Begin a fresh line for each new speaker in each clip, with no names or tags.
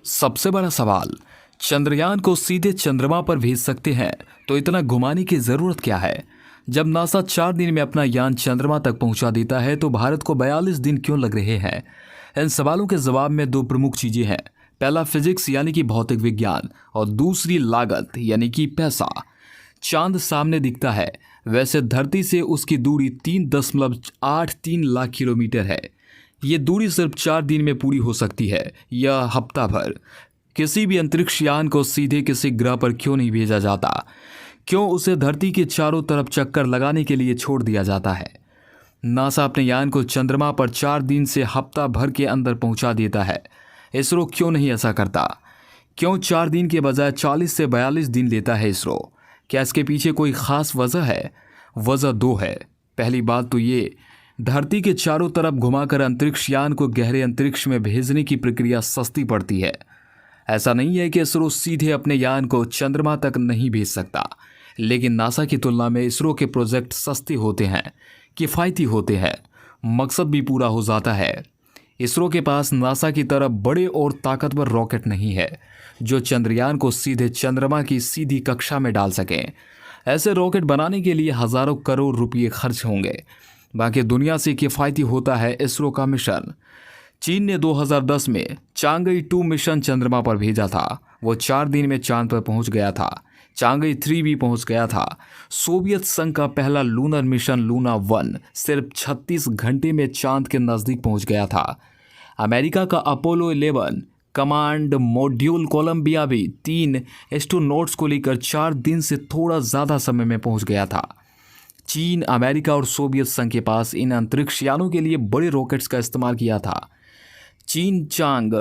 सबसे बड़ा सवाल, चंद्रयान को सीधे चंद्रमा पर भेज सकते हैं तो इतना घुमाने की जरूरत क्या है? जब नासा 4 दिन में अपना यान चंद्रमा तक पहुंचा देता है तो भारत को 42 दिन क्यों लग रहे हैं? इन सवालों के जवाब में दो प्रमुख चीजें हैं। पहला फिजिक्स यानी कि भौतिक विज्ञान और दूसरी लागत यानी कि पैसा। चांद सामने दिखता है, वैसे धरती से उसकी दूरी 3.83 लाख किलोमीटर है। ये दूरी सिर्फ 4 दिन में पूरी हो सकती है या हफ्ता भर। किसी भी अंतरिक्ष यान को सीधे किसी ग्रह पर क्यों नहीं भेजा जाता? क्यों उसे धरती के चारों तरफ चक्कर लगाने के लिए छोड़ दिया जाता है? नासा अपने यान को चंद्रमा पर 4 दिन से हफ्ता भर के अंदर पहुंचा देता है। इसरो क्यों नहीं ऐसा करता? क्यों 4 दिन के बजाय 40 से 42 दिन लेता है इसरो? क्या इसके पीछे कोई खास वजह है? वजह दो है। पहली बात तो ये, धरती के चारों तरफ घुमाकर अंतरिक्ष यान को गहरे अंतरिक्ष में भेजने की प्रक्रिया सस्ती पड़ती है। ऐसा नहीं है कि इसरो सीधे अपने यान को चंद्रमा तक नहीं भेज सकता, लेकिन नासा की तुलना में इसरो के प्रोजेक्ट सस्ते होते हैं, किफ़ायती होते हैं, मकसद भी पूरा हो जाता है। इसरो के पास नासा की तरह बड़े और ताकतवर रॉकेट नहीं है जो चंद्रयान को सीधे चंद्रमा की सीधी कक्षा में डाल सकें। ऐसे रॉकेट बनाने के लिए हजारों करोड़ रुपये खर्च होंगे। बाकी दुनिया से किफ़ायती होता है इसरो का मिशन। चीन ने 2010 में चांगई 2 मिशन चंद्रमा पर भेजा था। वो 4 दिन में चांद पर पहुंच गया था। चांगई 3 भी पहुंच गया था। सोवियत संघ का पहला लूनर मिशन लूना 1 सिर्फ 36 घंटे में चांद के नज़दीक पहुंच गया था। अमेरिका का अपोलो 11 कमांड मॉड्यूल कोलंबिया भी 3 एस्ट्रोनॉट्स को लेकर 4 दिन से थोड़ा ज़्यादा समय में पहुंच गया था। चीन, अमेरिका और सोवियत संघ के पास इन अंतरिक्ष यानों के लिए बड़े रॉकेट्स का इस्तेमाल किया था। चीन चांग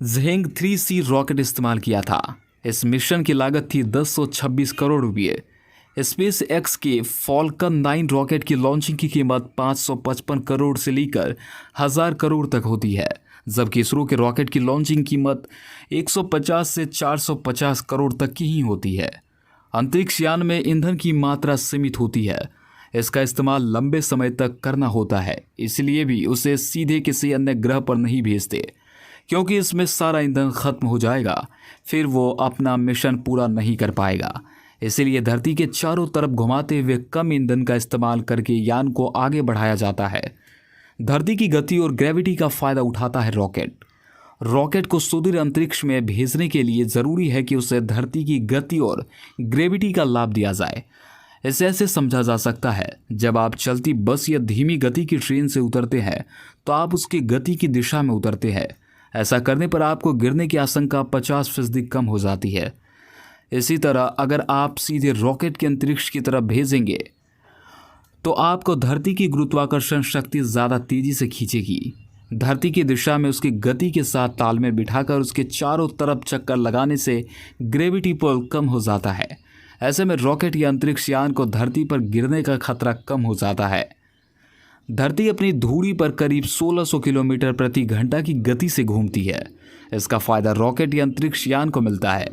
ज़ेंग 3C रॉकेट इस्तेमाल किया था। इस मिशन की लागत थी 1026 करोड़ रुपये। स्पेस एक्स के फॉल्कन 9 रॉकेट की लॉन्चिंग की कीमत 555 करोड़ से लेकर 1000 करोड़ तक होती है, जबकि इसरो के रॉकेट की लॉन्चिंग कीमत 150 से 450 करोड़ तक की ही होती है। अंतरिक्ष यान में ईंधन की मात्रा सीमित होती है। इसका इस्तेमाल लंबे समय तक करना होता है, इसलिए भी उसे सीधे किसी अन्य ग्रह पर नहीं भेजते, क्योंकि इसमें सारा ईंधन खत्म हो जाएगा, फिर वो अपना मिशन पूरा नहीं कर पाएगा। इसीलिए धरती के चारों तरफ घुमाते हुए कम ईंधन का इस्तेमाल करके यान को आगे बढ़ाया जाता है। धरती की गति और ग्रेविटी का फायदा उठाता है रॉकेट को सुदूर अंतरिक्ष में भेजने के लिए ज़रूरी है कि उसे धरती की गति और ग्रेविटी का लाभ दिया जाए। इसे ऐसे समझा जा सकता है, जब आप चलती बस या धीमी गति की ट्रेन से उतरते हैं तो आप उसकी गति की दिशा में उतरते हैं। ऐसा करने पर आपको गिरने की आशंका 50% कम हो जाती है। इसी तरह अगर आप सीधे रॉकेट के अंतरिक्ष की तरफ भेजेंगे तो आपको धरती की गुरुत्वाकर्षण शक्ति ज़्यादा तेज़ी से खींचेगी। धरती की दिशा में उसकी गति के साथ तालमेल बिठाकर उसके चारों तरफ चक्कर लगाने से ग्रेविटी पुल कम हो जाता है। ऐसे में रॉकेट या अंतरिक्ष यान को धरती पर गिरने का खतरा कम हो जाता है। धरती अपनी धुरी पर करीब 1600 किलोमीटर प्रति घंटा की गति से घूमती है। इसका फायदा रॉकेट या अंतरिक्ष यान को मिलता है।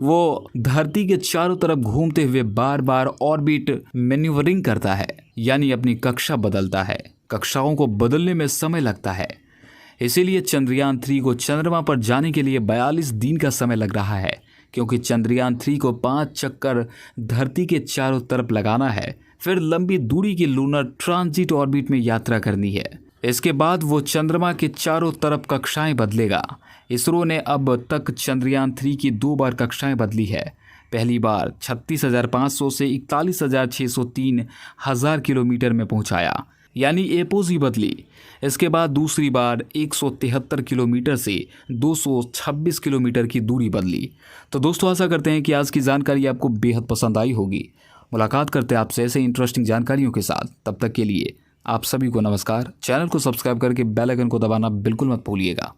वो धरती के चारों तरफ घूमते हुए बार बार ऑर्बिट मैन्यूवरिंग करता है, यानी अपनी कक्षा बदलता है। कक्षाओं को बदलने में समय लगता है। इसीलिए चंद्रयान 3 को चंद्रमा पर जाने के लिए 42 दिन का समय लग रहा है, क्योंकि चंद्रयान 3 को 5 चक्कर धरती के चारों तरफ लगाना है, फिर लंबी दूरी की लूनर ट्रांजिट ऑर्बिट में यात्रा करनी है। इसके बाद वो चंद्रमा के चारों तरफ कक्षाएं बदलेगा। इसरो ने अब तक चंद्रयान 3 की 2 बार कक्षाएं बदली है। पहली बार 36,500 से 41,603 हज़ार किलोमीटर में पहुंचाया, यानी एपोजी बदली। इसके बाद दूसरी बार 173 किलोमीटर से 226 किलोमीटर की दूरी बदली। तो दोस्तों, आशा करते हैं कि आज की जानकारी आपको बेहद पसंद आई होगी। मुलाकात करते हैं आपसे ऐसे इंटरेस्टिंग जानकारियों के साथ। तब तक के लिए आप सभी को नमस्कार। चैनल को सब्सक्राइब करके बेल आइकन को दबाना बिल्कुल मत भूलिएगा।